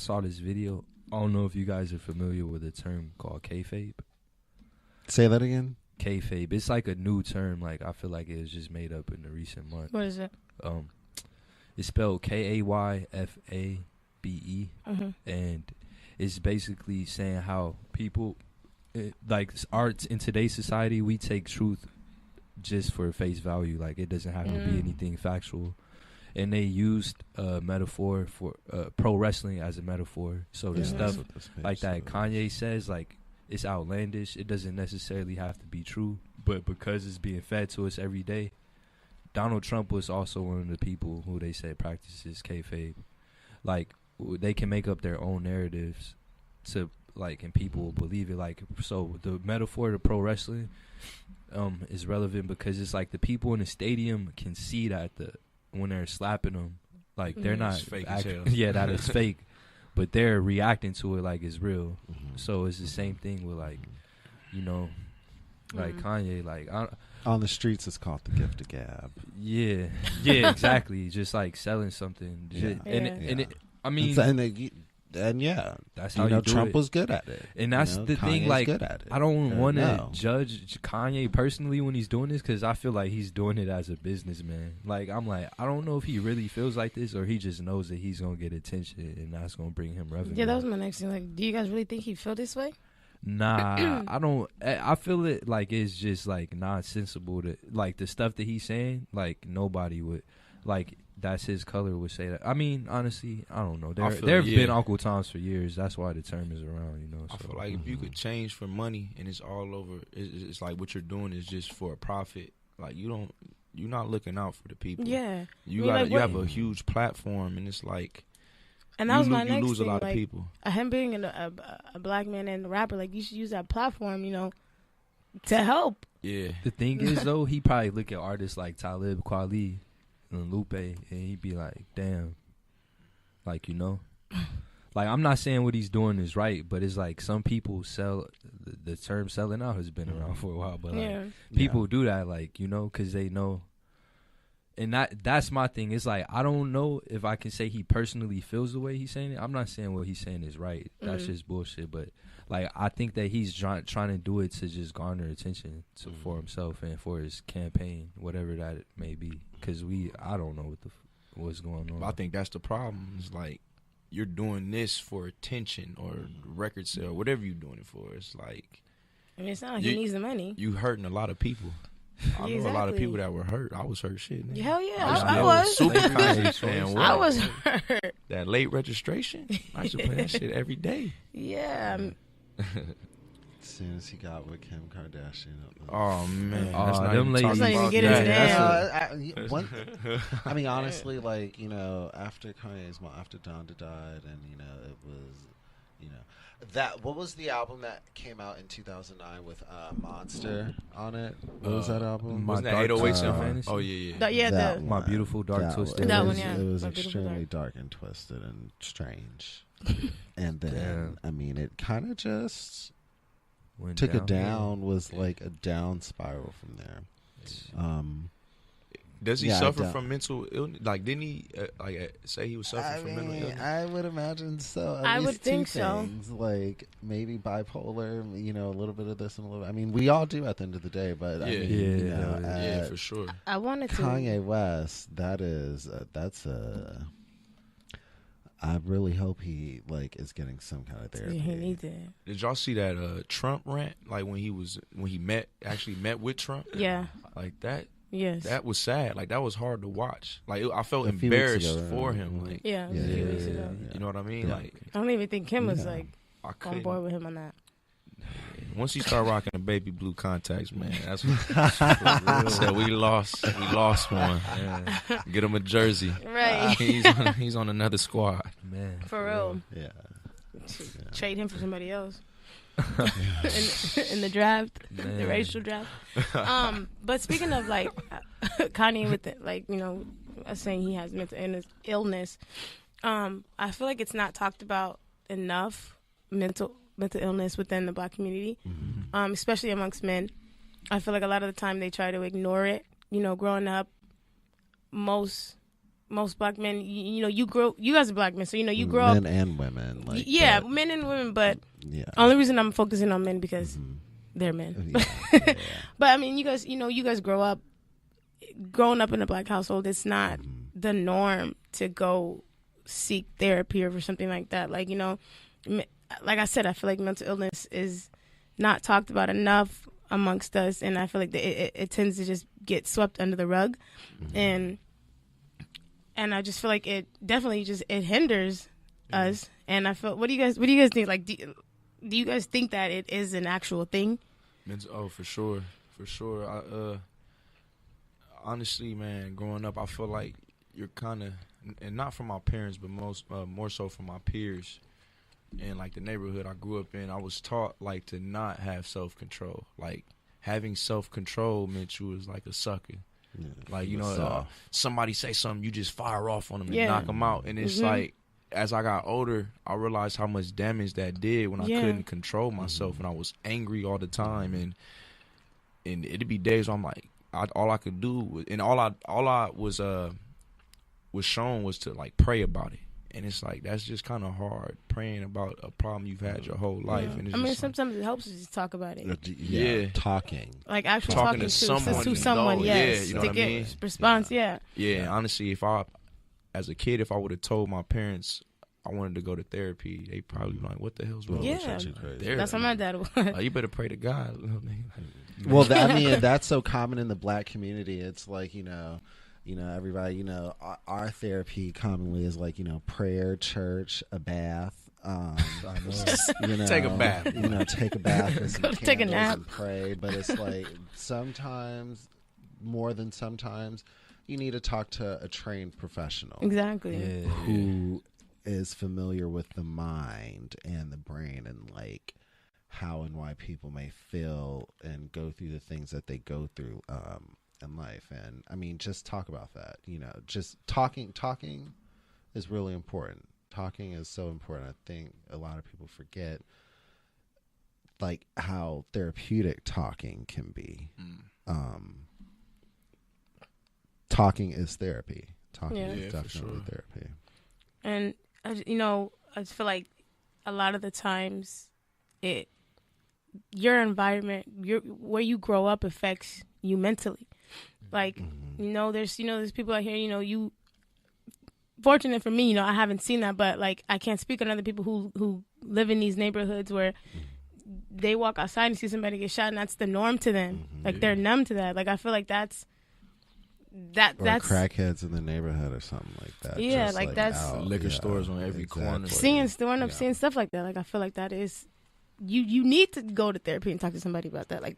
saw this video. I don't know if you guys are familiar with a term called kayfabe. Say that again. Kayfabe. It's like a new term. Like I feel like it was just made up in the recent months. What is it? It's spelled Kayfabe, and it's basically saying how people, like arts in today's society, we take truth just for face value. Like it doesn't have to be anything factual. And they used a metaphor for pro wrestling as a metaphor. So the stuff like that Kanye says, like, it's outlandish. It doesn't necessarily have to be true. But because it's being fed to us every day, Donald Trump was also one of the people who they say practices kayfabe. Like, they can make up their own narratives to, like, and people will believe it. Like, so the metaphor to pro wrestling is relevant because it's like the people in the stadium can see that when they're slapping them, like they're not fake as hell. Yeah, that is fake, but they're reacting to it like it's real. So it's the same thing with, like, you know, like Kanye, like on the streets it's called the gift of gab. Yeah, exactly. Just like selling something. I mean, and yeah, that's how you do Trump it. Was good at it, and that's the thing. Kanye's Like, good at it. I don't want to judge Kanye personally when he's doing this because I feel like he's doing it as a businessman. Like, I'm like, I don't know if he really feels like this or he just knows that he's gonna get attention and that's gonna bring him revenue. Yeah, that was my next thing. Like, do you guys really think he feel this way? Nah, I don't. I feel it like it's just like nonsensical to like the stuff that he's saying. Like nobody would like. That's his color would say that. I mean, honestly, I don't know. There have been Uncle Toms for years. That's why the term is around, you know. So. I feel like if you could change for money and it's all over, it's like what you're doing is just for a profit. Like you're not looking out for the people. Yeah, you have a huge platform, and it's like, and that was my next thing. You lose a lot like, of people. Him being a black man and a rapper, like you should use that platform, you know, to help. Yeah. The thing is, though, he probably look at artists like Talib Kweli and Lupe, and he'd be like, damn, like, you know, like, I'm not saying what he's doing is right, but it's like some people sell, the term selling out has been around for a while, but like people do that, like, you know, because they know. And that's my thing. It's like, I don't know if I can say he personally feels the way he's saying it. I'm not saying what he's saying is right. That's just bullshit. But, like, I think that he's trying to do it to just garner attention for himself and for his campaign, whatever that may be. Because I don't know what's going on. I think that's the problem. It's like, you're doing this for attention or record sale, whatever you're doing it for. It's like, I mean, it's not like he needs the money. You hurting a lot of people. I know a lot of people that were hurt. I was hurt shit, man. Hell yeah, I was. Super Kanye fan. I was hurt. That late registration, I used to play that shit every day. Yeah. As soon as he got with Kim Kardashian. Oh, man. That's not them ladies. Let's not even get into that. I mean, honestly, like, you know, after Kanye's mom, after Donda died, and, you know, it was, you know, what was the album that came out in 2009 with Monster on it? What was that album? Wasn't that 808 Fantasy? Oh, yeah. My Beautiful Dark Twisted. That one, yeah. It was extremely dark and twisted and strange. And then, I mean, it kind of just took a down, was like a down spiral from there. Does he suffer from mental illness? Like, didn't he say he was suffering from mental illness? I would imagine so. I would think so. Like maybe bipolar, you know, a little bit of this and a little bit. I mean, we all do at the end of the day, but I mean, you know, for sure. I wanted to. Kanye West, I really hope he is getting some kind of therapy. Yeah, he needs it. Did y'all see that Trump rant? Like when he met with Trump? Yeah. Like that. Yes. That was sad. Like that was hard to watch. Like I felt embarrassed for him. Like a few weeks ago. You know what I mean? Yeah. Like I don't even think Kim was on board with him on that. Once he started rocking the baby blue contacts, man, that's what said. We lost one. Yeah. Get him a jersey. Right. He's on another squad. Man. For real. Yeah. Trade him for somebody else. in the draft, the racial draft. But speaking of Kanye with it, you know, saying he has mental illness, I feel like it's not talked about enough. Mental illness within the Black community, especially amongst men. I feel like a lot of the time they try to ignore it. You know, growing up, most most black men, you know, you guys are black men, so, you know, you grow up. Men and women. Like, yeah, but, men and women, but yeah. only reason I'm focusing on men because they're men. Yeah. But, I mean, you guys growing up in a black household, it's not the norm to go seek therapy or something like that. Like, you know, like I said, I feel like mental illness is not talked about enough amongst us, and I feel like it tends to just get swept under the rug, and I just feel like it definitely it hinders us. And I feel, what do you guys think? Like, do you guys think that it is an actual thing? Oh, for sure. I honestly, man, growing up, I feel like you're kind of, and not from my parents, but more so from my peers and like the neighborhood I grew up in. I was taught like to not have self-control. Like having self-control meant you was like a sucker. Yeah, like, you know, somebody say something, you just fire off on them and knock them out. And it's like, as I got older, I realized how much damage that did when I couldn't control myself and I was angry all the time. And it'd be days where I'm like, all I could do was, and all I was shown was to like pray about it. And it's like, that's just kind of hard, praying about a problem you've had your whole life. Yeah. And it's I mean, sometimes it helps to just talk about it. Yeah. Talking. Like actually talking to someone, yes. You know to what get I mean? Response, Yeah, honestly, as a kid, if I would have told my parents I wanted to go to therapy, they probably be like, what the hell's wrong with you? That's what my dad was. Like, you better pray to God. Well, I mean, that's so common in the black community. It's like, you know, everybody, you know, our therapy commonly is like, you know, prayer, church, a bath. You know, take a bath. You know, take a bath and some take a nap and pray. But it's like sometimes, more than sometimes, you need to talk to a trained professional. Exactly. Who is familiar with the mind and the brain and like how and why people may feel and go through the things that they go through in life. And I mean, just talk about that. You know, just talking is really important. Talking is so important. I think a lot of people forget like how therapeutic talking can be. Talking is therapy. Talking is definitely therapy. And you know, I just feel like a lot of the times your environment, where you grow up affects you mentally. Like, you know, there's people out here, you know, fortunate for me, you know, I haven't seen that, but like I can't speak on other people who live in these neighborhoods where they walk outside and see somebody get shot and that's the norm to them. Like they're numb to that. Like I feel like that's crackheads in the neighborhood or something like that. Yeah, just like that's out, liquor stores on every corner. Seeing stuff like that. Like I feel like that is you need to go to therapy and talk to somebody about that. Like,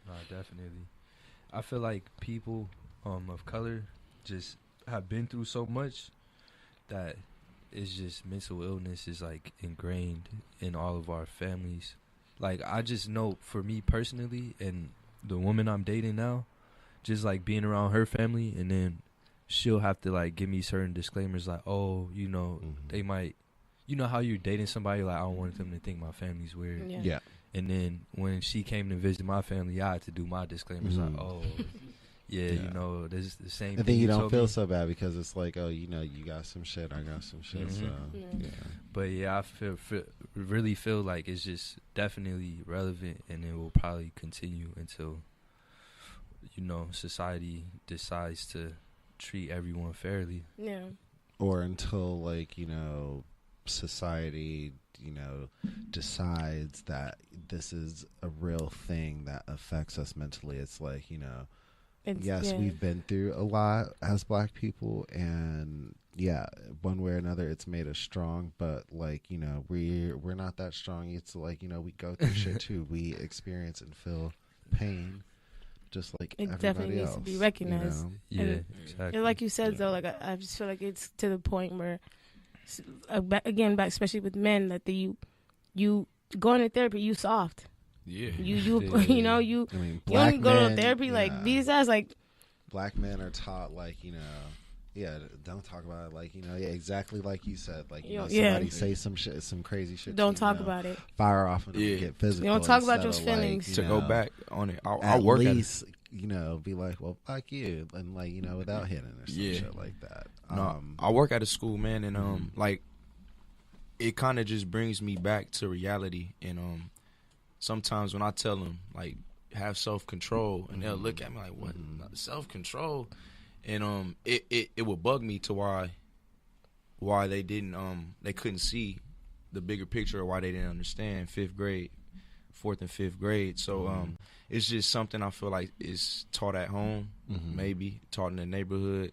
no, definitely. I feel like people of color just have been through so much that it's just mental illness is like ingrained in all of our families. Like I just know for me personally and the woman I'm dating now, just like being around her family and then she'll have to like give me certain disclaimers like, oh, you know, they might, you know how you're dating somebody, like I don't want them to think my family's weird. Yeah. And then when she came to visit my family, I had to do my disclaimers like, oh, you know, this is the same thing. I think you don't feel so bad because it's like, oh, you know, you got some shit, I got some shit. So, But yeah, I really feel like it's just definitely relevant and it will probably continue until, you know, society decides to treat everyone fairly. Yeah. Or until, like, you know, society, you know, decides that this is a real thing that affects us mentally. It's like, you know, we've been through a lot as black people, and one way or another it's made us strong, but like, you know, we're not that strong. It's like, you know, we go through shit too. We experience and feel pain just like it everybody definitely else, needs to be recognized. You know? Yeah, exactly. And like you said though, like I just feel like it's to the point where again, back especially with men, that you going to therapy, you soft. Yeah. You know, you don't go to therapy like these guys, like black men are taught like, you know, don't talk about it, like, you know, exactly like you said, like, you know, somebody say some shit, some crazy shit. Don't talk about it. Fire off and get physical. You don't talk about your feelings. Like, to go back on it, at least you know, be like, well, fuck you, and like, you know, without hitting or some shit like that. No, I work at a school, man, and like it kind of just brings me back to reality. And sometimes when I tell them like have self-control, and they'll look at me like, what, self-control? And it would bug me to why they didn't they couldn't see the bigger picture, or why they didn't understand 4th and 5th grade. So it's just something I feel like is taught at home, maybe taught in the neighborhood.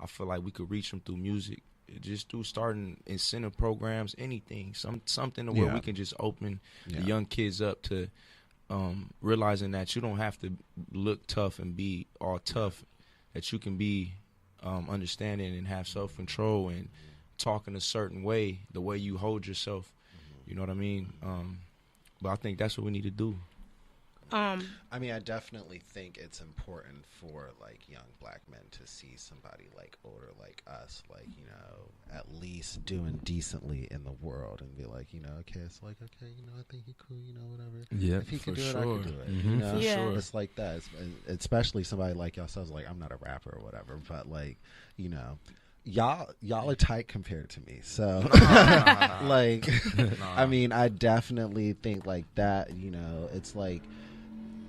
I feel like we could reach them through music, just through starting incentive programs, anything, something to where we can just open the young kids up to realizing that you don't have to look tough and be all tough, that you can be understanding and have self-control and talk in a certain way, the way you hold yourself. You know what I mean? But I think that's what we need to do. I mean, I definitely think it's important for like young black men to see somebody like older like us, like, you know, at least doing decently in the world, and be like, you know, okay, it's like, okay, you know, I think he cool, you know, whatever. Yeah, if he can do it, I can do it. You know, it's like that. Especially somebody like yourselves. Like, I'm not a rapper or whatever, but like, you know, y'all are tight compared to me, so like I mean, I definitely think like that, you know, it's like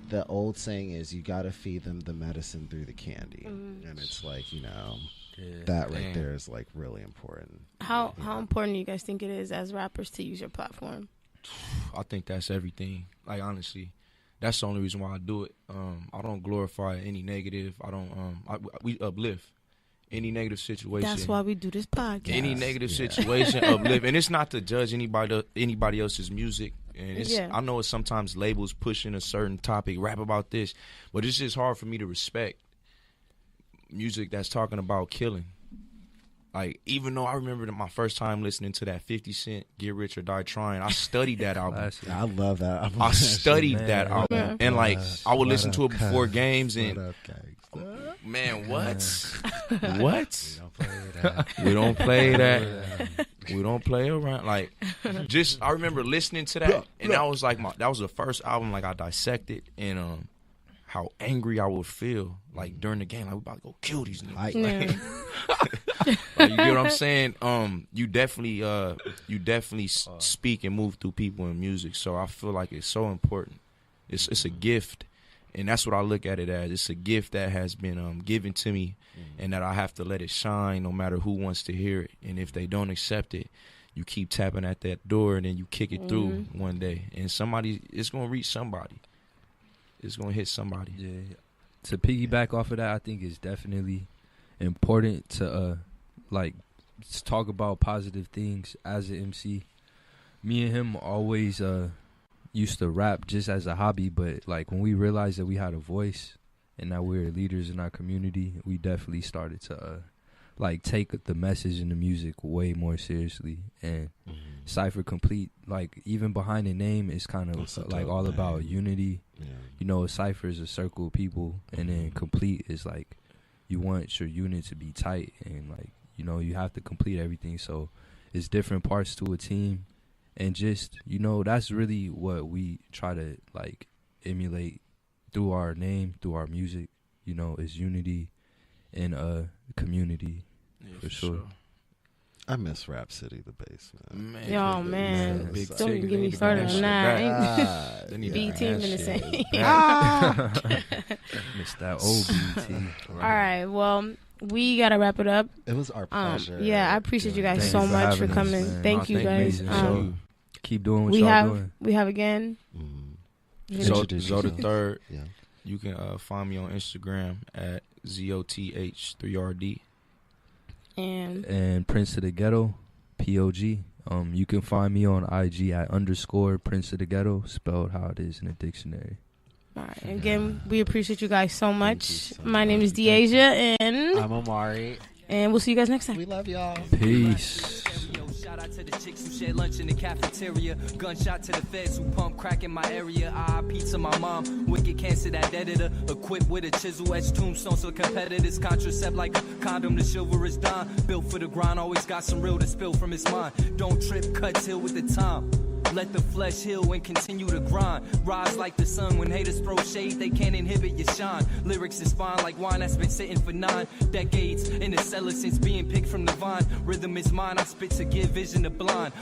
the old saying is you gotta feed them the medicine through the candy, and it's like, you know, that right there is like really important. How important do you guys think it is as rappers to use your platform? I think that's everything. Like, honestly, that's the only reason why I do it. I don't glorify any negative. I don't we uplift any negative situation. That's why we do this podcast. Any negative situation, uplift. And it's not to judge anybody else's music. And it's, I know it's sometimes labels pushing a certain topic, rap about this, but it's just hard for me to respect music that's talking about killing. Like, even though I remember my first time listening to that 50 Cent Get Rich or Die Trying, I studied that album. I love that album. I studied that album. And like, I would listen to it before games, and man, what? What? We don't play that. We don't play around. Like, just, I remember listening to that, and that was like that was the first album like I dissected, and how angry I would feel like during the game, like, we about to go kill these niggas. Like, you get what I'm saying? You definitely speak and move through people in music. So I feel like it's so important. It's a gift, and that's what I look at it as. It's a gift that has been given to me, and that I have to let it shine no matter who wants to hear it. And if they don't accept it, you keep tapping at that door, and then you kick it through one day, and it's gonna reach somebody. It's gonna hit somebody. Yeah. To piggyback off of that, I think it's definitely important to like talk about positive things as an MC. Me and him always used to rap just as a hobby, but like when we realized that we had a voice and that we were leaders in our community, we definitely started to like take the message in the music way more seriously. And Cypher Complete, like even behind the name, is kind of like all about unity. Yeah. You know, a Cypher is a circle of people, and then Complete is like you want your unit to be tight, and like, you know, you have to complete everything. So it's different parts to a team, and just, you know, that's really what we try to like emulate through our name, through our music. You know, is unity and community. Yeah, for sure. I miss Rap City, the basement. Man, yo, man. Don't even get me started on that. B team in the same. Missed that old B team. All right, well, we got to wrap it up. It was our pleasure. Yeah, I appreciate you guys so much for coming. Thank you, guys. Keep doing what y'all doing. We have again. Zoe the Third. Yeah. You can find me on Instagram at ZOTH3RD. And Prince of the Ghetto, POG. You can find me on IG at _ Prince of the Ghetto, spelled how it is in the dictionary. All right. Again, we appreciate you guys so much. My name is Deasia, and I'm Omari. And we'll see you guys next time. We love y'all. Peace. Shout out to the chicks who shared lunch in the cafeteria. Gunshot to the feds who pump crack in my area. Pizza my mom. Wicked cancer that editor. Equipped with a chisel etched tombstones for competitors. Contracept like a condom. The chivalrous dime. Built for the grind. Always got some real to spill from his mind. Don't trip. Cut till with the time. Let the flesh heal and continue to grind. Rise like the sun when haters throw shade, they can't inhibit your shine. Lyrics is fine like wine that's been sitting for 9 decades in the cellar since being picked from the vine. Rhythm is mine, I spit to give vision to blind.